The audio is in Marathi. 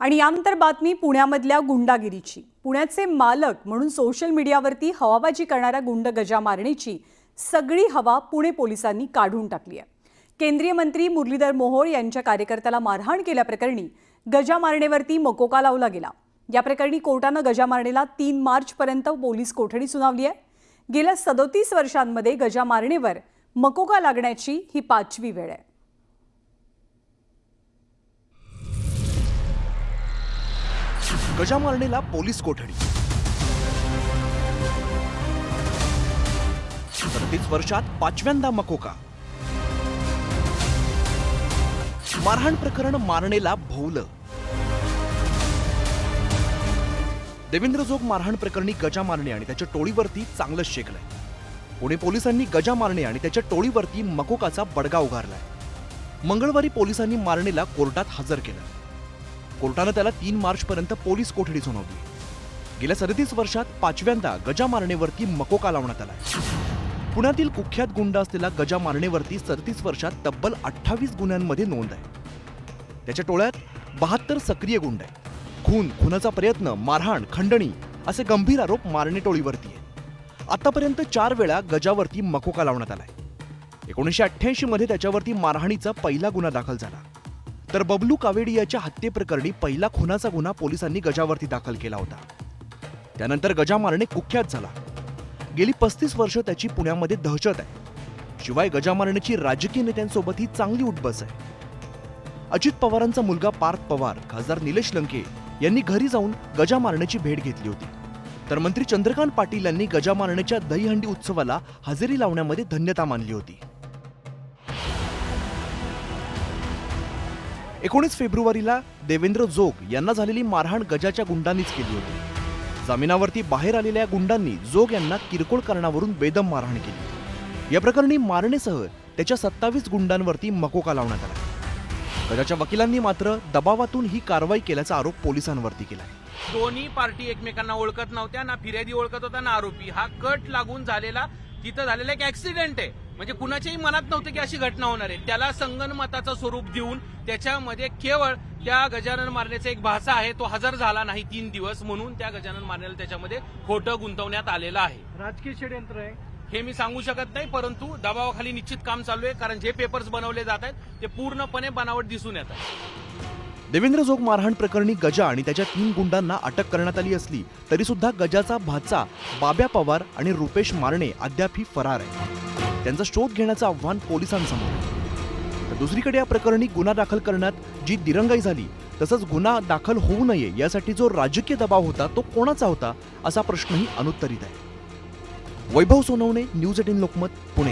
आणि यानंतर बातमी पुण्यामधल्या गुंडागिरीची। पुण्याचे मालक म्हणून सोशल मीडियावरती हवाबाजी करणाऱ्या गुंड गजा मारणेची सगळी हवा पुणे पोलिसांनी काढून टाकली आहे। केंद्रीय मंत्री मुरलीधर मोहोळ यांच्या कार्यकर्त्याला मारहाण केल्याप्रकरणी गजा मारणेवरती मकोका लावला गेला। या प्रकरणी कोर्टाने गजा मारणेला 3 मार्च पर्यंत पोलीस कोठडी सुनावली आहे। गेल्या 37 वर्षांमध्ये गजा मारणेवर मकोका लागण्याची ही 5वी वेळ आहे। गजा मारणेला पोलीस कोठडी। 37 वर्षात 5व्यांदा मकोका। मारहाण प्रकरण मारणेला भोवलं। देवेंद्र जोग मारहाण प्रकरणी गजा मारणे आणि त्याच्या टोळीवरती चांगलंच शेकलंय। पुणे पोलिसांनी गजा मारणे आणि त्याच्या टोळीवरती मकोकाचा बडगा उगारलाय। मंगळवारी पोलिसांनी मारणेला कोर्टात हजर केलं। कोर्टाने त्याला 3 मार्च पर्यंत पोलीस कोठडी सुनावली। गेल्या 37 वर्षात 5व्यांदा गजा मारणेवरती मकोका लावण्यात आला। पुण्यातील कुख्यात गुंड असलेला गजा मारणेवरती 37 वर्षात तब्बल 28 गुन्ह्यांमध्ये नोंद आहे। त्याच्या टोळ्यात 72 सक्रिय गुंड आहेत। खुनाचा प्रयत्न, मारहाण, खंडणी असे गंभीर आरोप मारणे टोळीवरती आहेत। आतापर्यंत 4 वेळा गजावरती मकोका लावण्यात आलाय। 1988 मध्ये त्याच्यावरती मारहाणीचा पहिला गुन्हा दाखल झाला। तर बबलू कावेडियाच्या हत्येप्रकरणी पहिला खुनाचा गुन्हा पोलिसांनी गजावरती दाखल केला होता। त्यानंतर गजा मारणे कुख्यात झाला। गेली 35 वर्ष त्याची पुण्यामध्ये दहशत आहे। शिवाय गजा मारणेची राजकीय नेत्यांसोबतही चांगली उठबस आहे। अजित पवारांचा मुलगा पार्थ पवार, खासदार निलेश लंके यांनी घरी जाऊन गजा मारणेची भेट घेतली होती। तर मंत्री चंद्रकांत पाटील यांनी गजा मारणेच्या दहीहंडी उत्सवाला हजेरी लावण्यामध्ये धन्यता मानली होती। 19 फेब्रुवारीला देवेंद्र जोग यांना झालेली मारहाण गजाच्या गुंडांनीच केली होती। जामिनावरती बाहेर आलेल्या गुंडांनी जोग यांना किरकोळ कारणावरून बेदम मारहाण केली। या प्रकरणी मारणेसह त्याच्या 27 गुंडांवरती मकोका लावण्यात आला। गजाच्या वकिलांनी मात्र दबावातून ही कारवाई केल्याचा आरोप पोलिसांवरती केलाय। दोन्ही पार्टी एकमेकांना ओळखत नव्हत्या, ना फिर्यादी ओळखत होता ना आरोपी। हा कट लागून झालेला तिथं झालेला एक ऍक्सिडेंट आहे। म्हणजे कुणाच्याही मनात नव्हतं की अशी घटना होणार आहे। त्याला संगनमताचं स्वरूप देऊन त्याच्यामध्ये केवळ त्या गजानन मारण्याचा एक भाषा आहे, तो हजर झाला नाही 3 दिवस, म्हणून त्या गजानन मारण्याला त्याच्यामध्ये खोटं गुंतवण्यात आलेलं आहे। राजकीय षडयंत्र आहे हे मी सांगू शकत नाही, परंतु दबावाखाली निश्चित काम चालू आहे। कारण जे पेपर्स बनवले जात आहेत ते पूर्णपणे बनावट दिसून येत आहे। देवेंद्र जोग मारहाण प्रकरणी गजा आणि त्याच्या 3 गुंडांना अटक करण्यात आली असली तरी सुद्धा गजाचा भाचा बाब्या पवार आणि रुपेश मारणे अद्यापही फरार आहे। त्यांचा शोध घेण्याचं आव्हान पोलिसांसमोर आहे। तर दुसरीकडे या प्रकरणी गुन्हा दाखल करण्यात जी दिरंगाई झाली, तसंच गुन्हा दाखल होऊ नये यासाठी जो राजकीय दबाव होता तो कोणाचा होता असा प्रश्नही अनुत्तरित आहे। वैभव सोनवणे, न्यूज 18 लोकमत, पुणे।